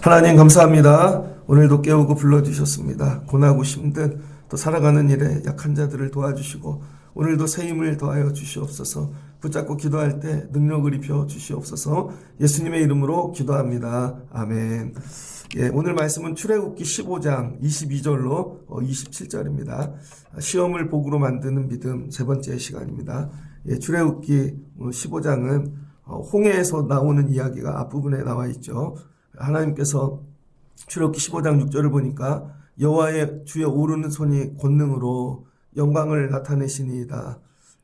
하나님 감사합니다. 오늘도 깨우고 불러주셨습니다. 고나고 힘든 또 살아가는 일에 약한 자들을 도와주시고 오늘도 새 힘을 더하여 주시옵소서. 붙잡고 기도할 때 능력을 입혀 주시옵소서. 예수님의 이름으로 기도합니다. 아멘. 오늘 말씀은 출애굽기 15장 22절로 27절입니다. 시험을 복으로 만드는 믿음 세 번째 시간입니다. 출애굽기 15장은 홍해에서 나오는 이야기가 앞부분에 나와 있죠. 하나님께서 출애굽기 15장 6절을 보니까 여호와의 주의 오르는 손이 권능으로 영광을 나타내시니이다.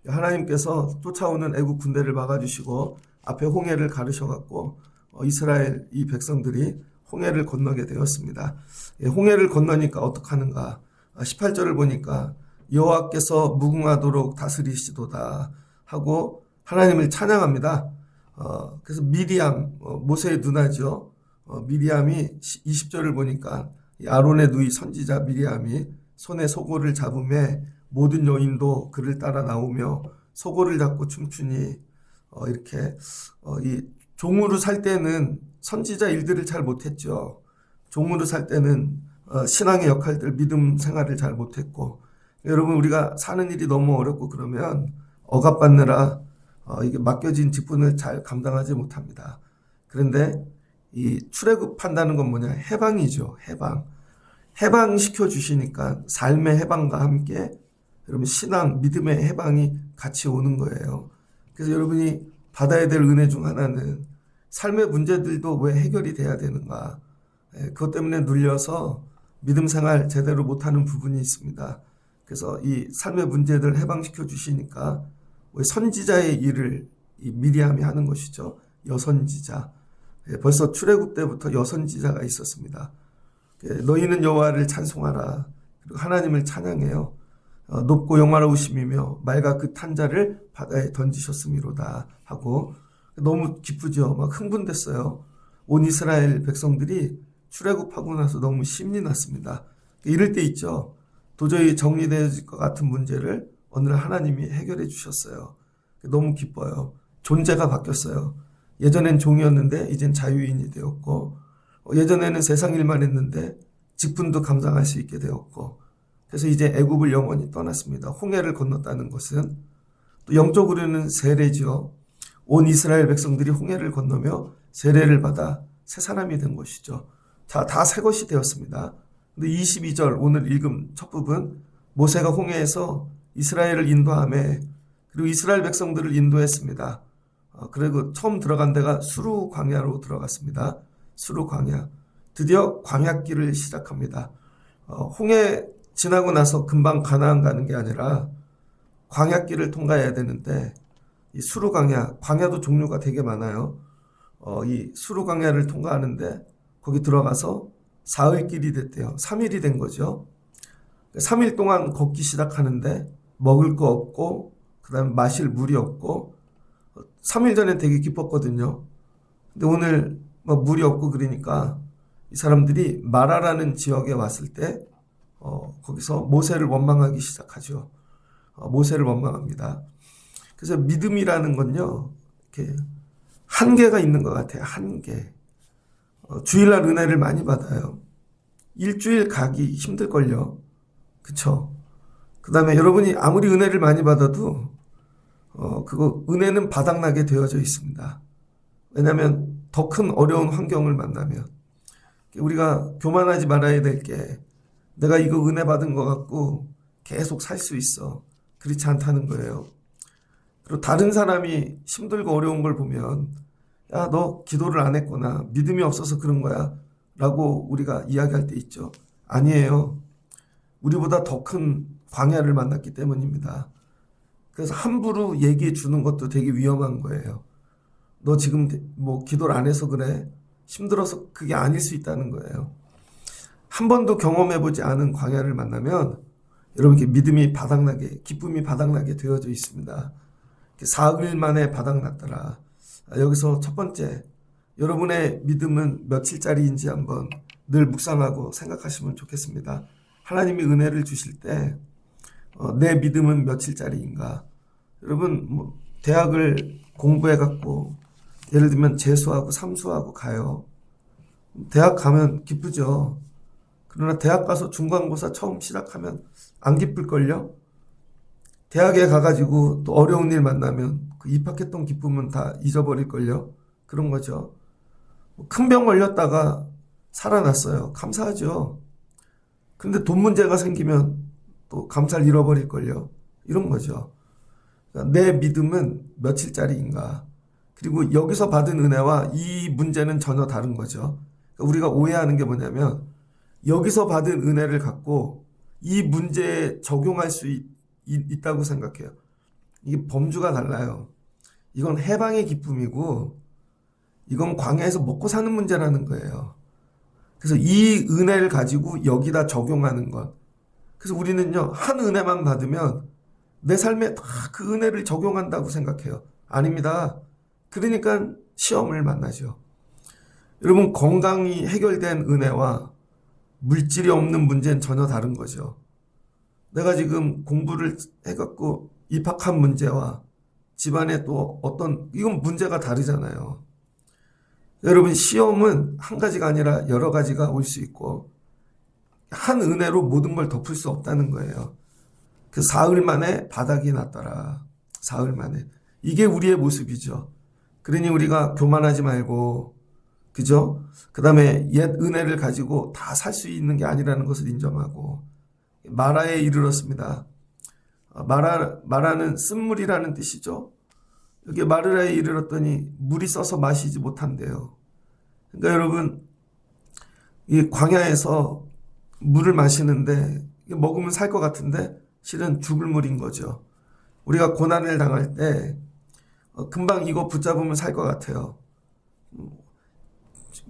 하나님께서 쫓아오는 애국 군대를 막아주시고 앞에 홍해를 가르셔갖고 이스라엘 이 백성들이 홍해를 건너게 되었습니다. 홍해를 건너니까 어떡하는가. 18절을 보니까 여호와께서 무궁하도록 다스리시도다 하고 하나님을 찬양합니다. 그래서 미리암, 모세의 누나죠. 미리암이 20절을 보니까 아론의 누이 선지자 미리암이 손에 소고를 잡음에 모든 여인도 그를 따라 나오며 소고를 잡고 춤추니 이렇게 이 종으로 살 때는 선지자 일들을 잘 못했죠. 종으로 살 때는 신앙의 역할들, 믿음 생활을 잘 못했고 여러분 우리가 사는 일이 너무 어렵고 그러면 억압받느라 이게 맡겨진 직분을 잘 감당하지 못합니다. 그런데 이 출애굽한다는 건 뭐냐? 해방이죠. 해방시켜 주시니까 삶의 해방과 함께 여러분 신앙, 믿음의 해방이 같이 오는 거예요. 그래서 여러분이 받아야 될 은혜 중 하나는 삶의 문제들도 왜 해결이 돼야 되는가? 그것 때문에 눌려서 믿음 생활 제대로 못하는 부분이 있습니다. 그래서 이 삶의 문제들 해방시켜 주시니까 선지자의 일을 이 미리암이 하는 것이죠. 여선지자. 벌써 출애굽 때부터 여선지자가 있었습니다. 너희는 여호와를 찬송하라. 그리고 하나님을 찬양해요. 높고 영화로우심이며 말과 그 탄자를 바다에 던지셨음이로다 하고 너무 기쁘죠. 막 흥분됐어요. 온 이스라엘 백성들이 출애굽하고 나서 너무 신이 났습니다. 이럴 때 있죠. 도저히 정리될 것 같은 문제를 어느 날 하나님이 해결해 주셨어요. 너무 기뻐요. 존재가 바뀌었어요. 예전엔 종이었는데 이젠 자유인이 되었고 예전에는 세상 일만 했는데 직분도 감당할 수 있게 되었고 그래서 이제 애굽을 영원히 떠났습니다. 홍해를 건넜다는 것은 또 영적으로는 세례죠. 온 이스라엘 백성들이 홍해를 건너며 세례를 받아 새 사람이 된 것이죠. 다 새 것이 되었습니다. 근데 22절 오늘 읽은 첫 부분 모세가 홍해에서 이스라엘을 인도하며 그리고 이스라엘 백성들을 인도했습니다. 그리고 처음 들어간 데가 수르 광야로 들어갔습니다. 수르 광야. 드디어 광야길을 시작합니다. 홍해 지나고 나서 금방 가나안 가는 게 아니라 광야길을 통과해야 되는데 이 수르 광야, 광야도 종류가 되게 많아요. 이 수르 광야를 통과하는데 거기 들어가서 사흘길이 됐대요. 3일이 된 거죠. 3일 동안 걷기 시작하는데 먹을 거 없고 그다음에 마실 물이 없고 3일 전에 되게 기뻤거든요. 근데 오늘 물이 없고 그러니까 이 사람들이 마라라는 지역에 왔을 때 거기서 모세를 원망하기 시작하죠. 모세를 원망합니다. 그래서 믿음이라는 건요, 이렇게 한계가 있는 것 같아요. 한계. 주일날 은혜를 많이 받아요. 일주일 가기 힘들걸요. 그쵸? 그 다음에 여러분이 아무리 은혜를 많이 받아도 그거 은혜는 바닥나게 되어져 있습니다. 왜냐하면 더 큰 어려운 환경을 만나면 우리가 교만하지 말아야 될 게 내가 이거 은혜 받은 것 같고 계속 살 수 있어. 그렇지 않다는 거예요. 그리고 다른 사람이 힘들고 어려운 걸 보면 야, 너 기도를 안 했구나. 믿음이 없어서 그런 거야. 라고 우리가 이야기할 때 있죠. 아니에요. 우리보다 더 큰 광야를 만났기 때문입니다. 그래서 함부로 얘기해 주는 것도 되게 위험한 거예요. 너 지금 기도를 안 해서 그래. 힘들어서 그게 아닐 수 있다는 거예요. 한 번도 경험해보지 않은 광야를 만나면 여러분께 믿음이 바닥나게, 기쁨이 바닥나게 되어져 있습니다. 사흘 만에 바닥났더라. 여기서 첫 번째, 여러분의 믿음은 며칠짜리인지 한번 늘 묵상하고 생각하시면 좋겠습니다. 하나님이 은혜를 주실 때 내 믿음은 며칠짜리인가? 여러분 뭐 대학을 공부해 갖고 예를 들면 재수하고 삼수하고 가요. 대학 가면 기쁘죠. 그러나 대학 가서 중간고사 처음 시작하면 안 기쁠걸요? 대학에 가가지고 또 어려운 일 만나면 그 입학했던 기쁨은 다 잊어버릴걸요? 그런 거죠. 큰 병 걸렸다가 살아났어요. 감사하죠. 근데 돈 문제가 생기면 또 감사를 잃어버릴걸요? 이런 거죠. 그러니까 내 믿음은 며칠짜리인가. 그리고 여기서 받은 은혜와 이 문제는 전혀 다른 거죠. 그러니까 우리가 오해하는 게 뭐냐면 여기서 받은 은혜를 갖고 이 문제에 적용할 수 있다고 생각해요. 이게 범주가 달라요. 이건 해방의 기쁨이고 이건 광야에서 먹고 사는 문제라는 거예요. 그래서 이 은혜를 가지고 여기다 적용하는 것. 그래서 우리는요, 한 은혜만 받으면 내 삶에 다 그 은혜를 적용한다고 생각해요. 아닙니다. 그러니까 시험을 만나죠. 여러분, 건강이 해결된 은혜와 물질이 없는 문제는 전혀 다른 거죠. 내가 지금 공부를 해갖고 입학한 문제와 집안에 또 어떤, 이건 문제가 다르잖아요. 여러분, 시험은 한 가지가 아니라 여러 가지가 올 수 있고, 한 은혜로 모든 걸 덮을 수 없다는 거예요. 그 사흘 만에 바닥이 났더라. 사흘 만에. 이게 우리의 모습이죠. 그러니 우리가 교만하지 말고, 그죠? 그 다음에 옛 은혜를 가지고 다 살 수 있는 게 아니라는 것을 인정하고, 마라에 이르렀습니다. 마라는 쓴물이라는 뜻이죠. 여기 마르라에 이르렀더니 물이 써서 마시지 못한대요. 그러니까 여러분, 이 광야에서 물을 마시는데 먹으면 살 것 같은데 실은 죽을 물인 거죠. 우리가 고난을 당할 때 금방 이거 붙잡으면 살 것 같아요.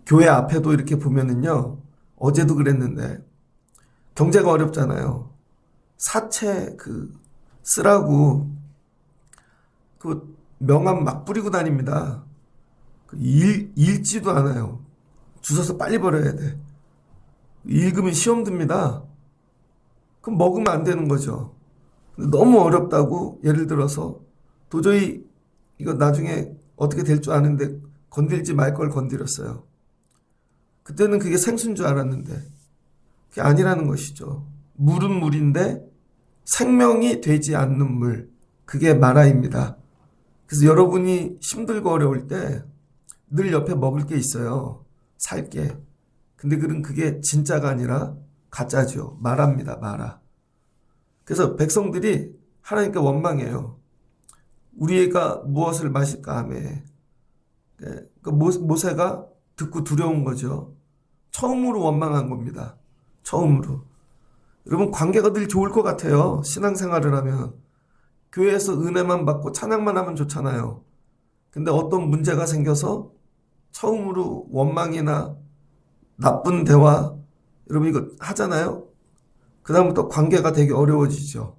교회 앞에도 이렇게 보면은요, 어제도 그랬는데 경제가 어렵잖아요. 사채 쓰라고 그 명함 막 뿌리고 다닙니다. 읽지도 않아요. 주워서 빨리 버려야 돼. 읽으면 시험 듭니다. 그럼 먹으면 안 되는 거죠. 너무 어렵다고 예를 들어서 도저히 이거 나중에 어떻게 될 줄 아는데 건들지 말 걸 건드렸어요. 그때는 그게 생수인 줄 알았는데 그게 아니라는 것이죠. 물은 물인데 생명이 되지 않는 물, 그게 마라입니다. 그래서 여러분이 힘들고 어려울 때 늘 옆에 먹을 게 있어요. 살 게. 근데 그게 진짜가 아니라 가짜죠. 마라입니다. 마라. 그래서 백성들이 하나님께 원망해요. 우리가 무엇을 마실까 하며. 모세가 듣고 두려운 거죠. 처음으로 원망한 겁니다. 처음으로. 여러분, 관계가 늘 좋을 것 같아요. 신앙생활을 하면. 교회에서 은혜만 받고 찬양만 하면 좋잖아요. 근데 어떤 문제가 생겨서 처음으로 원망이나 나쁜 대화, 여러분 이거 하잖아요. 그 다음부터 관계가 되게 어려워지죠.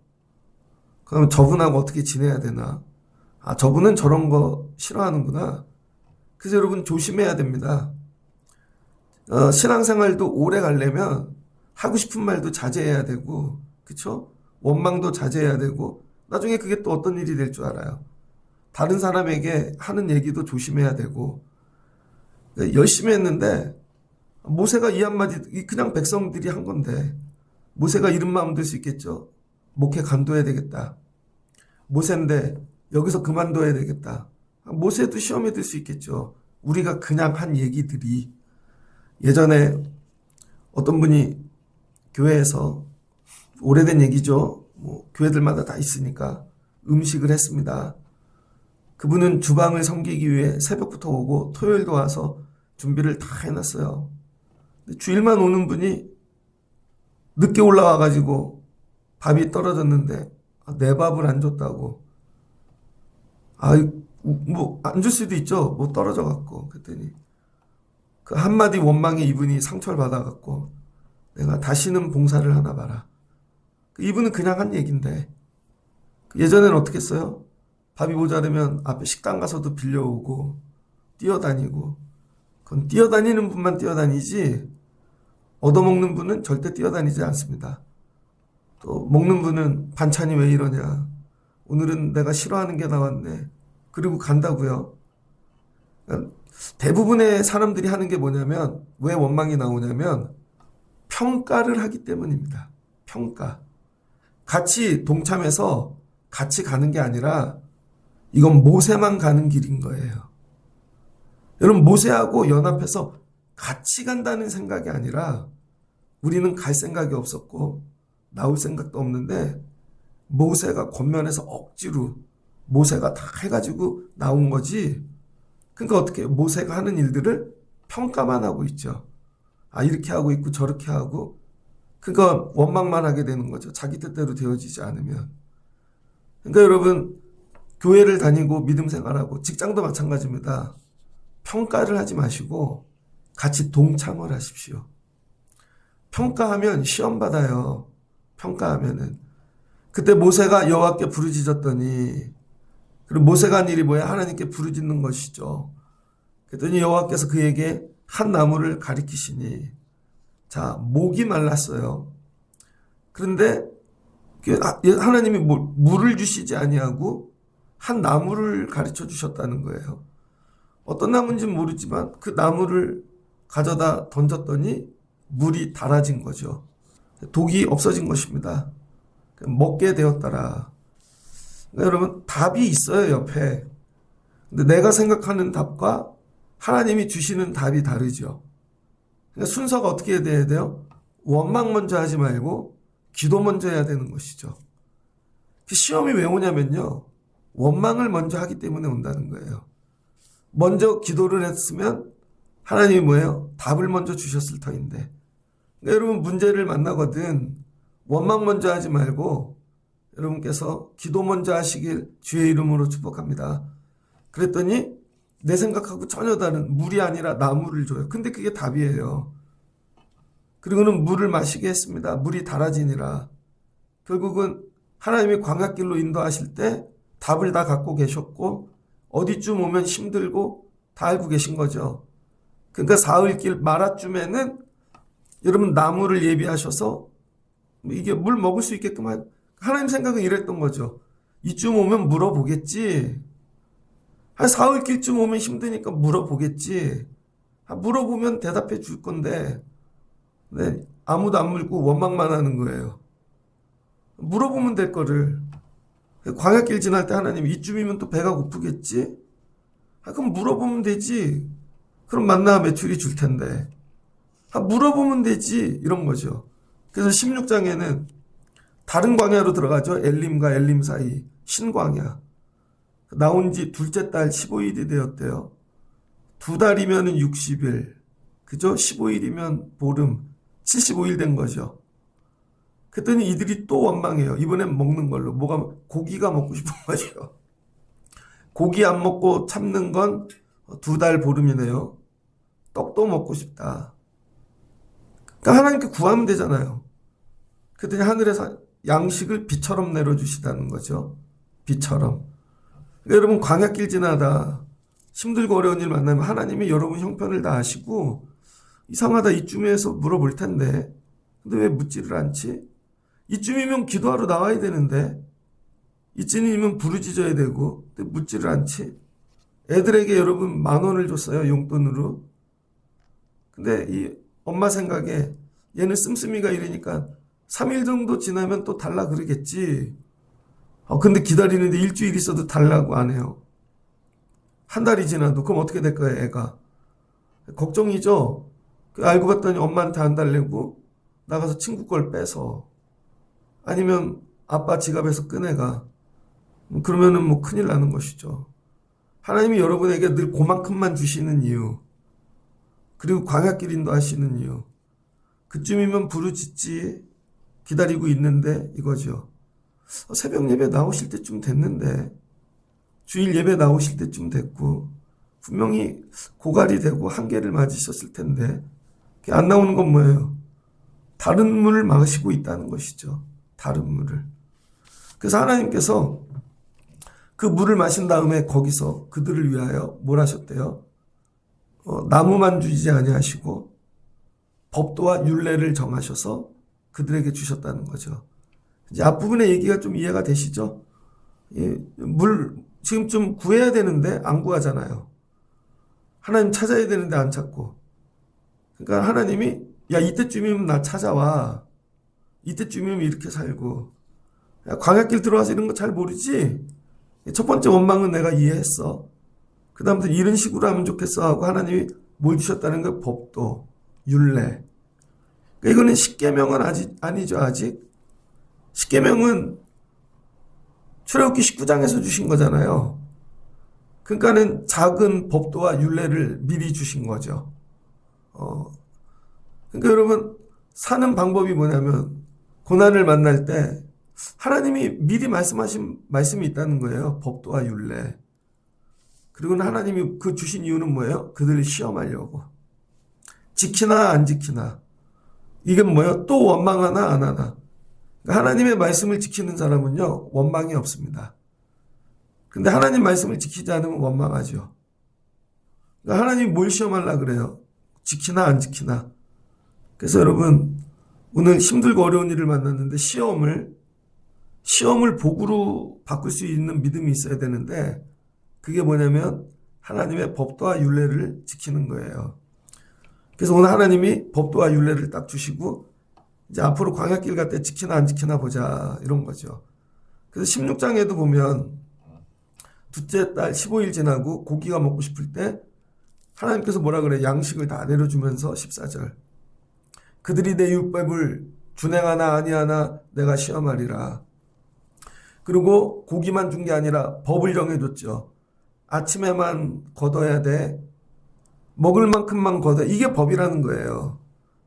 그럼 저분하고 어떻게 지내야 되나? 저분은 저런 거 싫어하는구나. 그래서 여러분 조심해야 됩니다. 신앙생활도 오래 가려면 하고 싶은 말도 자제해야 되고, 그쵸? 원망도 자제해야 되고, 나중에 그게 또 어떤 일이 될 줄 알아요. 다른 사람에게 하는 얘기도 조심해야 되고, 열심히 했는데 모세가 이 한마디, 그냥 백성들이 한 건데 모세가 이런 마음 들 수 있겠죠. 목회 간둬야 되겠다. 모세인데 여기서 그만둬야 되겠다. 모세도 시험에 들 수 있겠죠. 우리가 그냥 한 얘기들이. 예전에 어떤 분이 교회에서, 오래된 얘기죠. 교회들마다 다 있으니까 음식을 했습니다. 그분은 주방을 섬기기 위해 새벽부터 오고 토요일도 와서 준비를 다 해놨어요. 근데 주일만 오는 분이 늦게 올라와가지고 밥이 떨어졌는데 내 밥을 안 줬다고. 안 줄 수도 있죠. 떨어져갖고. 그랬더니 그 한마디 원망에 이분이 상처를 받아갖고 내가 다시는 봉사를 하나 봐라. 이분은 그냥 한 얘기인데 예전에는 어떻게 했어요? 밥이 모자르면 앞에 식당 가서도 빌려오고 뛰어다니고. 그건 뛰어다니는 분만 뛰어다니지 얻어먹는 분은 절대 뛰어다니지 않습니다. 또 먹는 분은 반찬이 왜 이러냐, 오늘은 내가 싫어하는 게 나왔네. 그리고 간다고요. 그러니까 대부분의 사람들이 하는 게 뭐냐면, 왜 원망이 나오냐면 평가를 하기 때문입니다. 평가. 같이 동참해서 같이 가는 게 아니라 이건 모세만 가는 길인 거예요. 여러분, 모세하고 연합해서 같이 간다는 생각이 아니라 우리는 갈 생각이 없었고 나올 생각도 없는데 모세가 권면해서 억지로 모세가 다 해가지고 나온 거지. 그러니까 어떻게 모세가 하는 일들을 평가만 하고 있죠. 아, 이렇게 하고 있고 저렇게 하고. 그러니까 원망만 하게 되는 거죠. 자기 뜻대로 되어지지 않으면. 그러니까 여러분, 교회를 다니고 믿음 생활하고 직장도 마찬가지입니다. 평가를 하지 마시고 같이 동참을 하십시오. 평가하면 시험 받아요. 평가하면은. 그때 모세가 여호와께 부르짖었더니, 그리고 모세가 한 일이 뭐야? 하나님께 부르짖는 것이죠. 그랬더니 여호와께서 그에게 한 나무를 가리키시니, 자, 목이 말랐어요. 그런데 하나님이 물을 주시지 아니하고 한 나무를 가르쳐 주셨다는 거예요. 어떤 나무인지는 모르지만 그 나무를 가져다 던졌더니 물이 달아진 거죠. 독이 없어진 것입니다. 먹게 되었더라. 그러니까 여러분, 답이 있어요, 옆에. 근데 내가 생각하는 답과 하나님이 주시는 답이 다르죠. 그러니까 순서가 어떻게 돼야 돼요? 원망 먼저 하지 말고 기도 먼저 해야 되는 것이죠. 시험이 왜 오냐면요, 원망을 먼저 하기 때문에 온다는 거예요. 먼저 기도를 했으면 하나님이 뭐예요? 답을 먼저 주셨을 터인데. 그러니까 여러분, 문제를 만나거든 원망 먼저 하지 말고 여러분께서 기도 먼저 하시길 주의 이름으로 축복합니다. 그랬더니 내 생각하고 전혀 다른, 물이 아니라 나무를 줘요. 근데 그게 답이에요. 그리고는 물을 마시게 했습니다. 물이 달아지니라. 결국은 하나님이 광야길로 인도하실 때 답을 다 갖고 계셨고 어디쯤 오면 힘들고 다 알고 계신 거죠. 그러니까 사흘길 마라쯤에는 여러분 나무를 예비하셔서 이게 물 먹을 수 있게끔 하나님 생각은 이랬던 거죠. 이쯤 오면 물어보겠지. 한 사흘길쯤 오면 힘드니까 물어보겠지. 물어보면 대답해 줄 건데, 네, 아무도 안 물고 원망만 하는 거예요. 물어보면 될 거를. 광야길 지날 때 하나님 이쯤이면 또 배가 고프겠지? 그럼 물어보면 되지. 그럼 만나 메추리 줄 텐데. 물어보면 되지. 이런 거죠. 그래서 16장에는 다른 광야로 들어가죠. 엘림과 엘림 사이 신광야. 나온 지 둘째 달 15일이 되었대요. 2달이면 60일. 그죠? 15일이면 보름. 75일 된 거죠. 그랬더니 이들이 또 원망해요. 이번엔 먹는 걸로. 고기가 먹고 싶은 거죠. 고기 안 먹고 참는 건 2달 보름이네요. 떡도 먹고 싶다. 그러니까 하나님께 구하면 되잖아요. 그랬더니 하늘에서 양식을 비처럼 내려주시다는 거죠. 비처럼. 그러니까 여러분, 광야길 지나다 힘들고 어려운 일 만나면 하나님이 여러분 형편을 다 아시고 이상하다 이쯤에서 물어볼 텐데 근데 왜 묻지를 않지? 이쯤이면 기도하러 나와야 되는데 이쯤이면 부르짖어야 되고 근데 묻지를 않지? 애들에게 여러분 10,000원을 줬어요. 용돈으로. 근데 이 엄마 생각에 얘는 씀씀이가 이러니까 3일 정도 지나면 또 달라 그러겠지. 근데 기다리는데 일주일 있어도 달라고 안 해요. 한 달이 지나도. 그럼 어떻게 될 거예요, 애가? 걱정이죠? 알고 봤더니 엄마한테 안 달래고 나가서 친구 걸 빼서 아니면 아빠 지갑에서 꺼내가. 그러면은 뭐 큰일 나는 것이죠. 하나님이 여러분에게 늘 그만큼만 주시는 이유, 그리고 광야길 인도하시는 이유, 그쯤이면 부르짖지 기다리고 있는데 이거죠. 새벽 예배 나오실 때쯤 됐는데, 주일 예배 나오실 때쯤 됐고, 분명히 고갈이 되고 한계를 맞으셨을 텐데, 안 나오는 건 뭐예요? 다른 문을 막으시고 있다는 것이죠. 다른 문을. 그래서 하나님께서 그 물을 마신 다음에 거기서 그들을 위하여 뭘 하셨대요? 나무만 주지 아니하시고 법도와 율례를 정하셔서 그들에게 주셨다는 거죠. 이제 앞부분의 얘기가 좀 이해가 되시죠? 물 지금 좀 구해야 되는데 안 구하잖아요. 하나님 찾아야 되는데 안 찾고. 그러니까 하나님이 야 이때쯤이면 나 찾아와. 이때쯤이면 이렇게 살고. 야, 광야길 들어와서 이런 거 잘 모르지? 첫 번째 원망은 내가 이해했어. 그 다음부터 이런 식으로 하면 좋겠어 하고 하나님이 뭘 주셨다는 거 법도 율례. 그러니까 이거는 십계명은 아니죠 아직. 십계명은 출애굽기 19장에서 주신 거잖아요. 그러니까는 작은 법도와 율례를 미리 주신 거죠. 그러니까 여러분 사는 방법이 뭐냐면 고난을 만날 때 하나님이 미리 말씀하신 말씀이 있다는 거예요. 법도와 율례. 그리고는 하나님이 그 주신 이유는 뭐예요? 그들을 시험하려고. 지키나 안 지키나. 이게 뭐예요? 또 원망하나 안 하나. 그러니까 하나님의 말씀을 지키는 사람은요. 원망이 없습니다. 근데 하나님 말씀을 지키지 않으면 원망하죠. 그러니까 하나님이 뭘 시험하려고 그래요? 지키나 안 지키나. 그래서 여러분 오늘 힘들고 어려운 일을 만났는데 시험을 복으로 바꿀 수 있는 믿음이 있어야 되는데 그게 뭐냐면 하나님의 법도와 율례를 지키는 거예요. 그래서 오늘 하나님이 법도와 율례를 딱 주시고 이제 앞으로 광야길 갈 때 지키나 안 지키나 보자 이런 거죠. 그래서 16장에도 보면 둘째 달 15일 지나고 고기가 먹고 싶을 때 하나님께서 뭐라 그래? 양식을 다 내려주면서 14절 그들이 내 율법을 준행하나 아니하나 내가 시험하리라. 그리고 고기만 준 게 아니라 법을 정해줬죠. 아침에만 걷어야 돼. 먹을 만큼만 걷어. 이게 법이라는 거예요.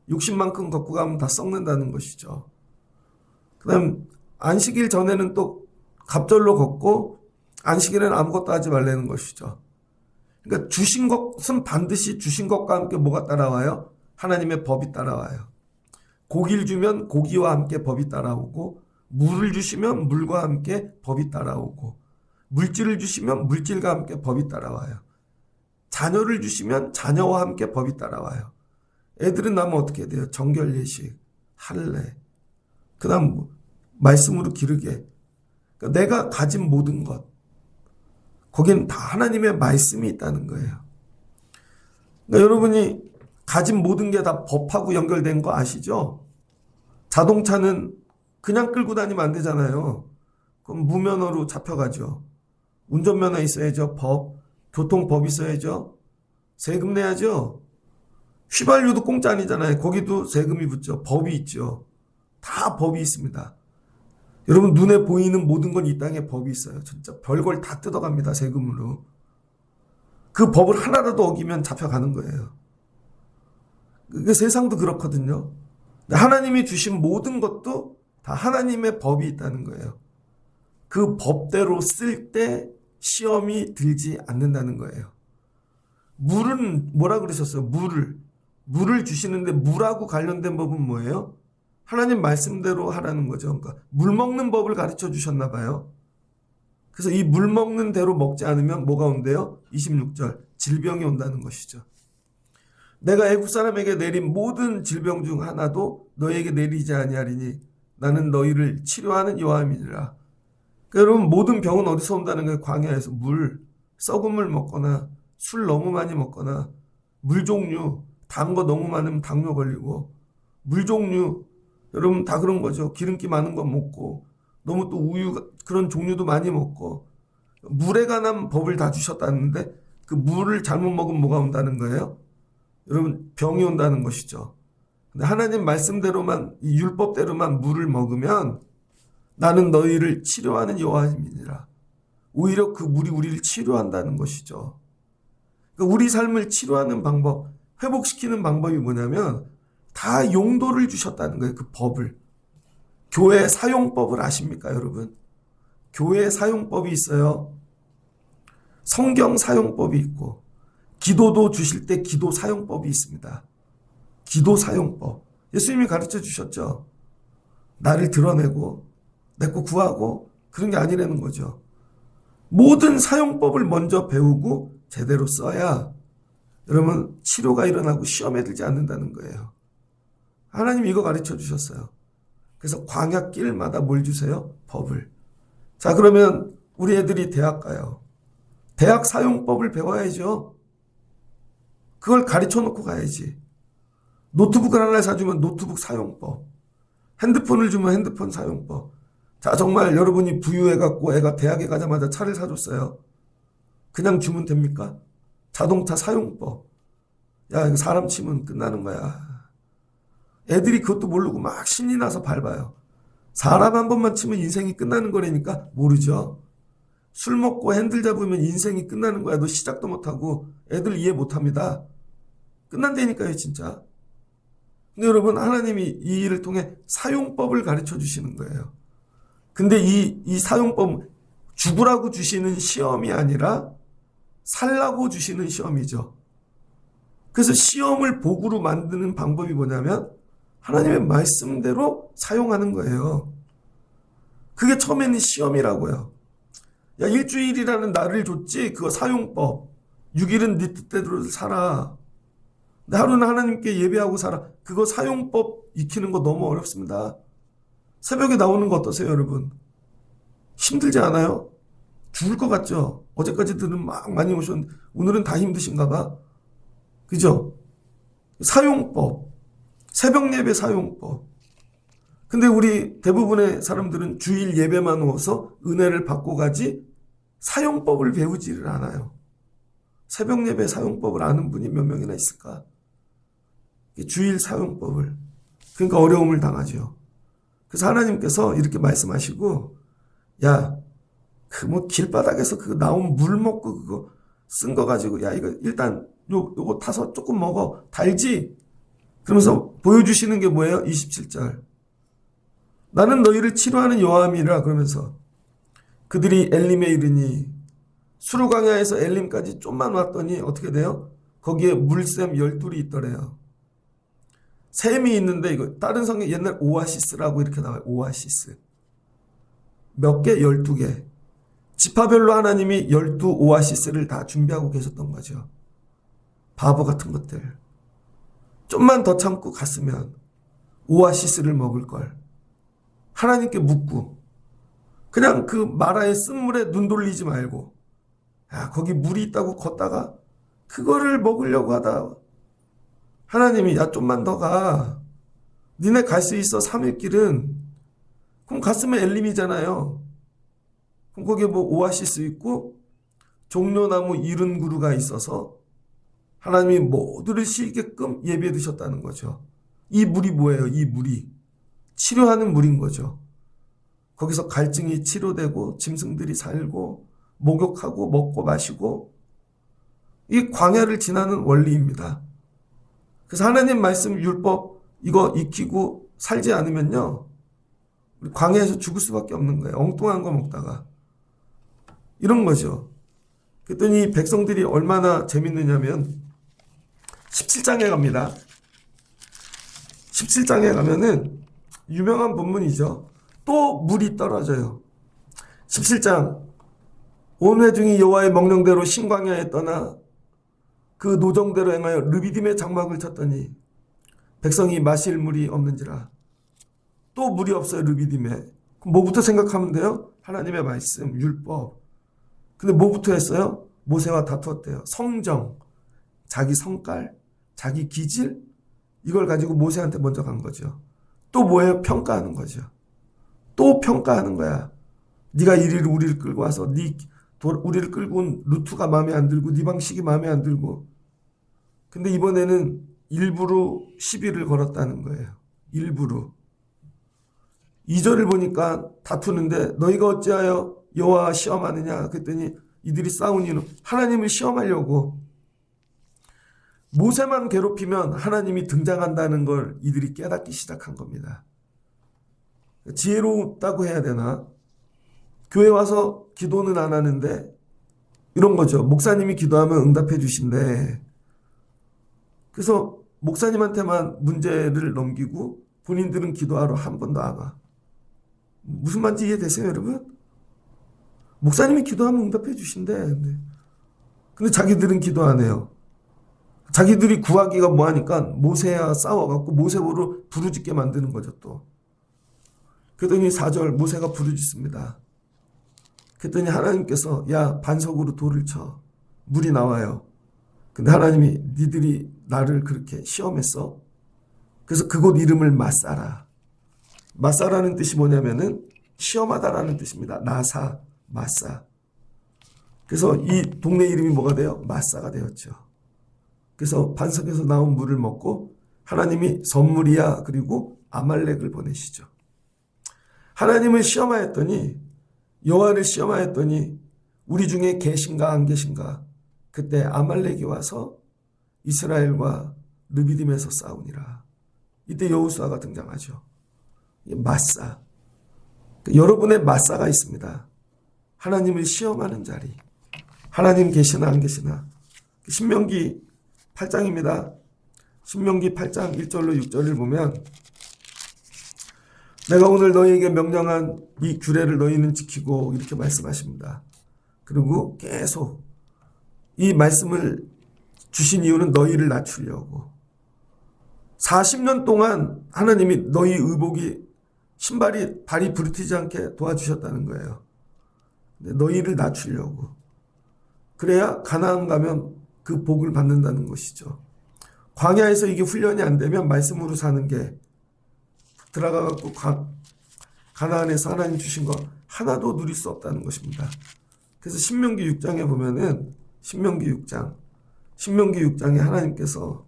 60만큼 걷고 가면 다 썩는다는 것이죠. 그 다음 안식일 전에는 또 갑절로 걷고 안식일에는 아무것도 하지 말라는 것이죠. 그러니까 주신 것은 반드시 주신 것과 함께 뭐가 따라와요? 하나님의 법이 따라와요. 고기를 주면 고기와 함께 법이 따라오고 물을 주시면 물과 함께 법이 따라오고 물질을 주시면 물질과 함께 법이 따라와요. 자녀를 주시면 자녀와 함께 법이 따라와요. 애들은 나면 어떻게 돼요? 정결 예식, 할례, 그 다음 말씀으로 기르게. 그러니까 내가 가진 모든 것 거기는 다 하나님의 말씀이 있다는 거예요. 그러니까 여러분이 가진 모든 게 다 법하고 연결된 거 아시죠? 자동차는 그냥 끌고 다니면 안 되잖아요. 그럼 무면허로 잡혀가죠. 운전면허 있어야죠. 법, 교통법 있어야죠. 세금 내야죠. 휘발유도 공짜 아니잖아요. 거기도 세금이 붙죠. 법이 있죠. 다 법이 있습니다. 여러분 눈에 보이는 모든 건 이 땅에 법이 있어요. 진짜 별걸 다 뜯어갑니다. 세금으로. 그 법을 하나라도 어기면 잡혀가는 거예요. 그 세상도 그렇거든요. 하나님이 주신 모든 것도 다 하나님의 법이 있다는 거예요. 그 법대로 쓸 때 시험이 들지 않는다는 거예요. 물은 뭐라 그러셨어요? 물을 주시는데 물하고 관련된 법은 뭐예요? 하나님 말씀대로 하라는 거죠. 그러니까 물 먹는 법을 가르쳐 주셨나 봐요. 그래서 이 물 먹는 대로 먹지 않으면 뭐가 온대요? 26절 질병이 온다는 것이죠. 내가 애국 사람에게 내린 모든 질병 중 하나도 너에게 내리지 아니하리니 나는 너희를 치료하는 여호와임이니라. 그러니까 여러분 모든 병은 어디서 온다는 거예요? 광야에서 썩은 물 먹거나 술 너무 많이 먹거나 물 종류 단 거 너무 많으면 당뇨 걸리고 물 종류 여러분 다 그런 거죠. 기름기 많은 거 먹고 너무 또 우유 그런 종류도 많이 먹고 물에 관한 법을 다 주셨다는데 그 물을 잘못 먹으면 뭐가 온다는 거예요? 여러분 병이 온다는 것이죠. 근데 하나님 말씀대로만 이 율법대로만 물을 먹으면 나는 너희를 치료하는 여호와임이니라. 오히려 그 물이 우리를 치료한다는 것이죠. 그러니까 우리 삶을 치료하는 방법, 회복시키는 방법이 뭐냐면 다 용도를 주셨다는 거예요. 그 법을. 교회 사용법을 아십니까 여러분? 교회 사용법이 있어요. 성경 사용법이 있고 기도도 주실 때 기도 사용법이 있습니다. 기도 사용법. 예수님이 가르쳐 주셨죠. 나를 드러내고 내 거 구하고 그런 게 아니라는 거죠. 모든 사용법을 먼저 배우고 제대로 써야 여러분 치료가 일어나고 시험에 들지 않는다는 거예요. 하나님 이거 가르쳐 주셨어요. 그래서 광야길마다 뭘 주세요? 법을. 자 그러면 우리 애들이 대학 가요. 대학 사용법을 배워야죠. 그걸 가르쳐 놓고 가야지. 노트북을 하나 사주면 노트북 사용법. 핸드폰을 주면 핸드폰 사용법. 자, 정말 여러분이 부유해갖고 애가 대학에 가자마자 차를 사줬어요. 그냥 주면 됩니까? 자동차 사용법. 야, 이거 사람 치면 끝나는 거야. 애들이 그것도 모르고 막 신이 나서 밟아요. 사람 한 번만 치면 인생이 끝나는 거라니까 모르죠. 술 먹고 핸들 잡으면 인생이 끝나는 거야. 너 시작도 못하고 애들 이해 못합니다. 끝난다니까요, 진짜. 근데 여러분, 하나님이 이 일을 통해 사용법을 가르쳐 주시는 거예요. 근데 이 사용법, 죽으라고 주시는 시험이 아니라 살라고 주시는 시험이죠. 그래서 시험을 복으로 만드는 방법이 뭐냐면 하나님의 말씀대로 사용하는 거예요. 그게 처음에는 시험이라고요. 야, 일주일이라는 날을 줬지, 그거 사용법. 6일은 네 뜻대로 살아. 하루는 하나님께 예배하고 살아. 그거 사용법 익히는 거 너무 어렵습니다. 새벽에 나오는 거 어떠세요, 여러분? 힘들지 않아요? 죽을 것 같죠? 어제까지들은 막 많이 오셨는데 오늘은 다 힘드신가 봐. 그죠? 사용법. 새벽 예배 사용법. 근데 우리 대부분의 사람들은 주일 예배만 오서 은혜를 받고 가지 사용법을 배우지를 않아요. 새벽 예배 사용법을 아는 분이 몇 명이나 있을까? 주일 사용법을. 그러니까 어려움을 당하죠. 그래서 하나님께서 이렇게 말씀하시고, 야, 그 뭐 길바닥에서 그 나온 물 먹고 그거 쓴 거 가지고, 야, 이거 일단 요거 타서 조금 먹어. 달지? 그러면서 보여주시는 게 뭐예요? 27절. 나는 너희를 치료하는 여호와임이라. 그러면서 그들이 엘림에 이르니, 수르광야에서 엘림까지 좀만 왔더니 어떻게 돼요? 거기에 물샘 12이 있더래요. 샘이 있는데, 이거 다른 성경 옛날 오아시스라고 이렇게 나와요. 오아시스. 몇 개? 12개. 지파별로 하나님이 12 오아시스를 다 준비하고 계셨던 거죠. 바보 같은 것들. 좀만 더 참고 갔으면 오아시스를 먹을 걸. 하나님께 묻고, 그냥 그 마라의 쓴물에 눈 돌리지 말고, 야, 거기 물이 있다고 걷다가 그거를 먹으려고 하다 하나님이, 야, 좀만 더 가. 니네 갈 수 있어, 3일 길은. 그럼 갔으면 엘림이잖아요. 그럼 거기에 뭐 오아시스 있고 종려나무 이른 그루가 있어서 하나님이 모두를 쉬게끔 예비해 두셨다는 거죠. 이 물이 뭐예요? 이 물이 치료하는 물인 거죠. 거기서 갈증이 치료되고 짐승들이 살고 목욕하고 먹고 마시고, 이 광야를 지나는 원리입니다. 그래서 하나님 말씀 율법 이거 익히고 살지 않으면요, 광야에서 죽을 수밖에 없는 거예요. 엉뚱한 거 먹다가. 이런 거죠. 그랬더니 백성들이 얼마나 재밌느냐면 17장에 갑니다. 17장에 가면은 유명한 본문이죠. 또 물이 떨어져요. 17장. 온 회중이 여호와의 명령대로 신광야에 떠나 그 노정대로 행하여 르비딤의 장막을 쳤더니 백성이 마실 물이 없는지라. 또 물이 없어요, 르비딤에. 그럼 뭐부터 생각하면 돼요? 하나님의 말씀, 율법. 근데 뭐부터 했어요? 모세와 다투었대요. 성정, 자기 성깔, 자기 기질, 이걸 가지고 모세한테 먼저 간 거죠. 또 뭐예요? 평가하는 거죠. 또 평가하는 거야. 네가 이리로 우리를 끌고 와서 우리를 끌고 온 루트가 마음에 안 들고 네 방식이 마음에 안 들고. 근데 이번에는 일부러 시비를 걸었다는 거예요. 일부러. 2절을 보니까 다투는데 너희가 어찌하여 여호와 시험하느냐 그랬더니 이들이 싸운 이유는 하나님을 시험하려고. 모세만 괴롭히면 하나님이 등장한다는 걸 이들이 깨닫기 시작한 겁니다. 지혜롭다고 해야 되나? 교회 와서 기도는 안 하는데 이런 거죠. 목사님이 기도하면 응답해 주신대. 그래서 목사님한테만 문제를 넘기고 본인들은 기도하러 한 번도 안 와. 무슨 말인지 이해되세요, 여러분? 목사님이 기도하면 응답해 주신대. 근데 자기들은 기도 안 해요. 자기들이 구하기가 뭐하니까 모세와 싸워갖고 모세보로 부르짖게 만드는 거죠, 또. 그러더니 4절 모세가 부르짖습니다. 그랬더니 하나님께서 야 반석으로 돌을 쳐. 물이 나와요. 근데 하나님이 니들이 나를 그렇게 시험했어? 그래서 그곳 이름을 마사라. 마사라는 뜻이 뭐냐면은 시험하다라는 뜻입니다. 나사, 마사. 그래서 이 동네 이름이 뭐가 돼요? 마사가 되었죠. 그래서 반석에서 나온 물을 먹고 하나님이 선물이야 그리고 아말렉을 보내시죠. 하나님을 시험하였더니 여호와를 시험하였더니 우리 중에 계신가 안 계신가? 그때 아말렉이 와서 이스라엘과 르비딤에서 싸우니라. 이때 여호수아가 등장하죠. 마사. 여러분의 마사가 있습니다. 하나님을 시험하는 자리. 하나님 계시나 안 계시나. 신명기 8장입니다. 신명기 8장 1절로 6절을 보면 내가 오늘 너희에게 명령한 이 규례를 너희는 지키고 이렇게 말씀하십니다. 그리고 계속 이 말씀을 주신 이유는 너희를 낮추려고. 40년 동안 하나님이 너희 의복이 발이 부르트지 않게 도와주셨다는 거예요. 너희를 낮추려고. 그래야 가나안 가면 그 복을 받는다는 것이죠. 광야에서 이게 훈련이 안 되면 말씀으로 사는 게 들어가갖고 가나안에서 하나님 주신 거 하나도 누릴 수 없다는 것입니다. 그래서 신명기 6장에 보면은 신명기 6장에 하나님께서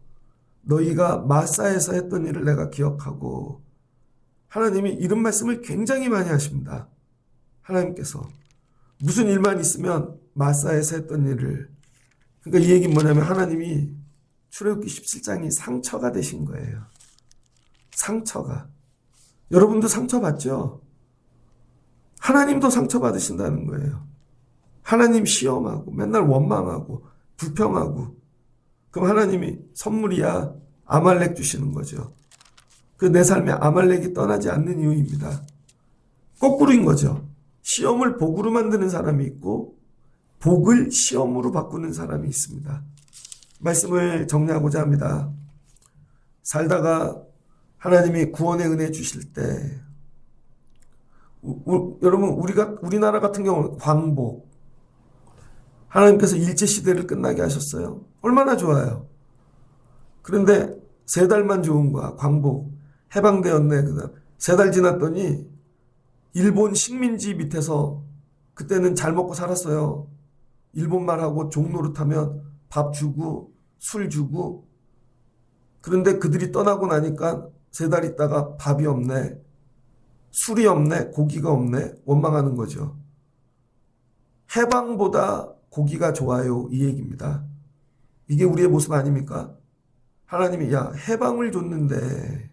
너희가 마사에서 했던 일을 내가 기억하고 하나님이 이런 말씀을 굉장히 많이 하십니다. 하나님께서 무슨 일만 있으면 마사에서 했던 일을 그러니까 이 얘기는 뭐냐면 하나님이 출애굽기 17장이 상처가 되신 거예요. 상처가. 여러분도 상처받죠? 하나님도 상처받으신다는 거예요. 하나님 시험하고 맨날 원망하고 불평하고 그럼 하나님이 선물이야 아말렉 주시는 거죠. 그 내 삶에 아말렉이 떠나지 않는 이유입니다. 거꾸로인 거죠. 시험을 복으로 만드는 사람이 있고 복을 시험으로 바꾸는 사람이 있습니다. 말씀을 정리하고자 합니다. 살다가 하나님이 구원의 은혜 주실 때 여러분 우리나라 같은 경우는 광복 하나님께서 일제시대를 끝나게 하셨어요. 얼마나 좋아요. 그런데 3달만 좋은 거야. 광복 해방되었네. 그다음 3달 지났더니 일본 식민지 밑에서 그때는 잘 먹고 살았어요. 일본말하고 종노릇하면 밥 주고 술 주고 그런데 그들이 떠나고 나니까 3달 있다가 밥이 없네. 술이 없네. 고기가 없네. 원망하는 거죠. 해방보다 고기가 좋아요. 이 얘기입니다. 이게 우리의 모습 아닙니까? 하나님이 야 해방을 줬는데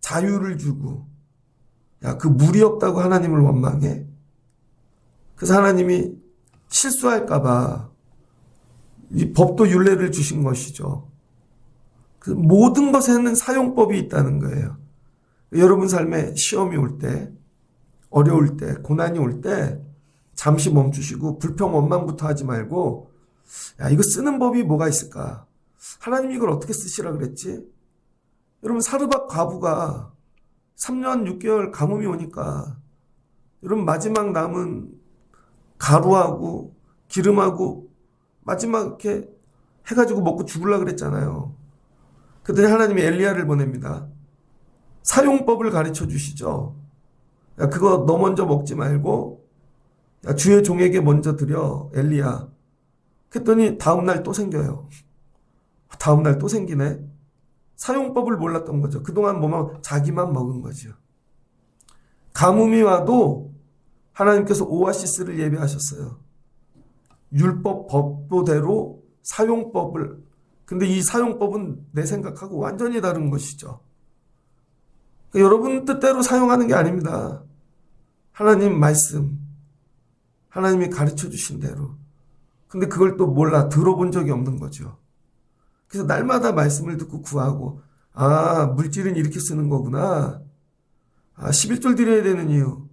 자유를 주고 야 그 물이 없다고 하나님을 원망해. 그래서 하나님이 실수할까 봐 이 법도 율례를 주신 것이죠. 그 모든 것에는 사용법이 있다는 거예요. 여러분 삶에 시험이 올 때, 어려울 때, 고난이 올 때 잠시 멈추시고 불평 원망부터 하지 말고 야 이거 쓰는 법이 뭐가 있을까? 하나님 이걸 어떻게 쓰시라 그랬지? 여러분 사르밧 과부가 3년 6개월 가뭄이 오니까 여러분 마지막 남은 가루하고 기름하고 마지막 이렇게 해가지고 먹고 죽으려고 그랬잖아요. 그랬더니 하나님이 엘리야를 보냅니다. 사용법을 가르쳐 주시죠. 야 그거 너 먼저 먹지 말고 야 주의 종에게 먼저 드려 엘리야. 그랬더니 다음날 또 생겨요. 다음날 또 생기네. 사용법을 몰랐던 거죠. 그동안 뭐만 자기만 먹은 거죠. 가뭄이 와도 하나님께서 오아시스를 예비하셨어요. 율법 법도대로 사용법을. 근데 이 사용법은 내 생각하고 완전히 다른 것이죠. 그러니까 여러분 뜻대로 사용하는 게 아닙니다. 하나님 말씀, 하나님이 가르쳐 주신 대로. 근데 그걸 또 몰라 들어본 적이 없는 거죠. 그래서 날마다 말씀을 듣고 구하고 아 물질은 이렇게 쓰는 거구나. 아 11조 드려야 되는 이유.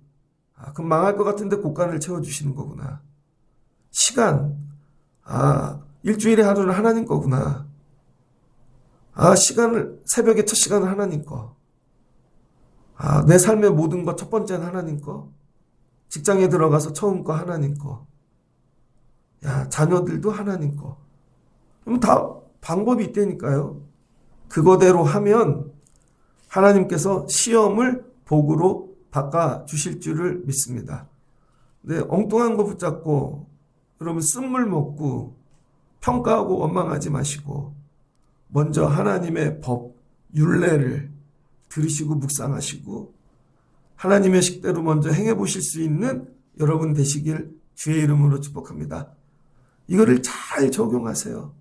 아 그럼 망할 것 같은데 곳간을 채워주시는 거구나. 시간. 아 일주일에 하루는 하나님 거구나. 아 시간을 새벽에 첫 시간은 하나님 거. 아 내 삶의 모든 것 첫 번째는 하나님 거. 직장에 들어가서 처음 거 하나님 거. 야, 자녀들도 하나님 거. 그럼 다 방법이 있다니까요. 그거대로 하면 하나님께서 시험을 복으로 바꿔주실 줄을 믿습니다. 근데 엉뚱한 거 붙잡고 여러분 쓴물 먹고 평가하고 원망하지 마시고 먼저 하나님의 법, 율례를 들으시고 묵상하시고 하나님의 식대로 먼저 행해보실 수 있는 여러분 되시길 주의 이름으로 축복합니다. 이거를 잘 적용하세요.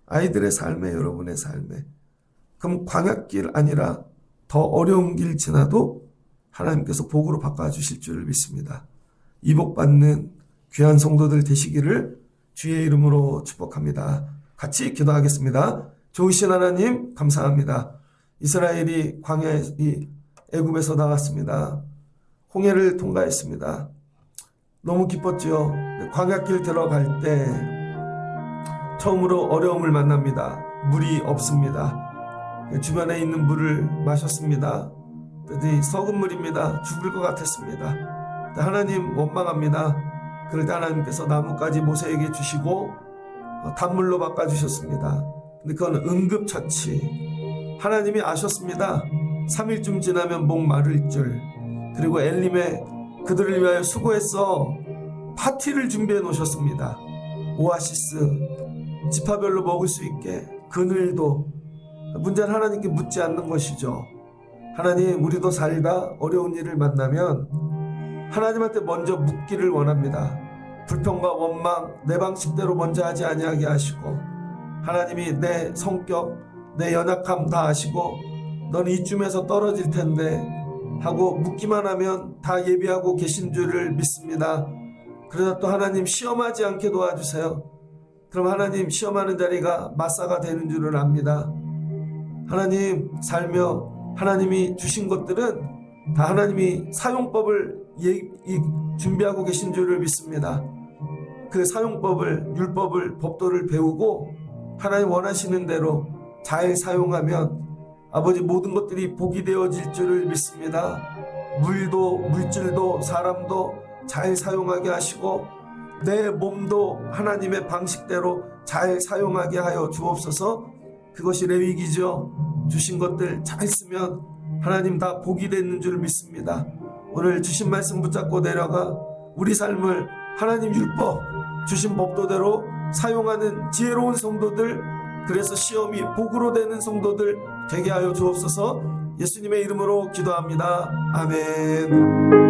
아이들의 삶에, 여러분의 삶에. 그럼 광야길 아니라 더 어려운 길 지나도 하나님께서 복으로 바꿔주실 줄을 믿습니다. 이 복 받는 귀한 성도들 되시기를 주의 이름으로 축복합니다. 같이 기도하겠습니다. 좋으신 하나님 감사합니다. 이스라엘이 광야에 애굽에서 나왔습니다. 홍해를 통과했습니다. 너무 기뻤지요. 광야길 들어갈 때 처음으로 어려움을 만납니다. 물이 없습니다. 주변에 있는 물을 마셨습니다. 그랬더니 썩은 물입니다. 죽을 것 같았습니다. 하나님 원망합니다. 그럴 때 하나님께서 나뭇가지 모세에게 주시고 단물로 바꿔주셨습니다. 근데 그건 응급처치. 하나님이 아셨습니다. 3일쯤 지나면 목 마를 줄. 그리고 엘림에 그들을 위하여 수고해서 파티를 준비해 놓으셨습니다. 오아시스, 지파별로 먹을 수 있게 그늘도. 문제는 하나님께 묻지 않는 것이죠. 하나님, 우리도 살다 어려운 일을 만나면 하나님한테 먼저 묻기를 원합니다. 불평과 원망, 내 방식대로 먼저 하지 아니하게 하시고 하나님이 내 성격, 내 연약함 다 아시고 너는 이쯤에서 떨어질 텐데 하고 묻기만 하면 다 예비하고 계신 줄을 믿습니다. 그러다 또 하나님 시험하지 않게 도와주세요. 그럼 하나님 시험하는 자리가 마사가 되는 줄을 압니다. 하나님 살며 하나님이 주신 것들은 다 하나님이 사용법을 준비하고 계신 줄을 믿습니다. 그 사용법을, 율법을, 법도를 배우고 하나님 원하시는 대로 잘 사용하면 아버지 모든 것들이 복이 되어질 줄을 믿습니다. 물도, 물질도, 사람도 잘 사용하게 하시고 내 몸도 하나님의 방식대로 잘 사용하게 하여 주옵소서. 그것이 레위기죠. 주신 것들 잘 쓰면 하나님 다 복이 되는 줄 믿습니다. 오늘 주신 말씀 붙잡고 내려가 우리 삶을 하나님 율법 주신 법도대로 사용하는 지혜로운 성도들, 그래서 시험이 복으로 되는 성도들 되게 하여 주옵소서. 예수님의 이름으로 기도합니다. 아멘.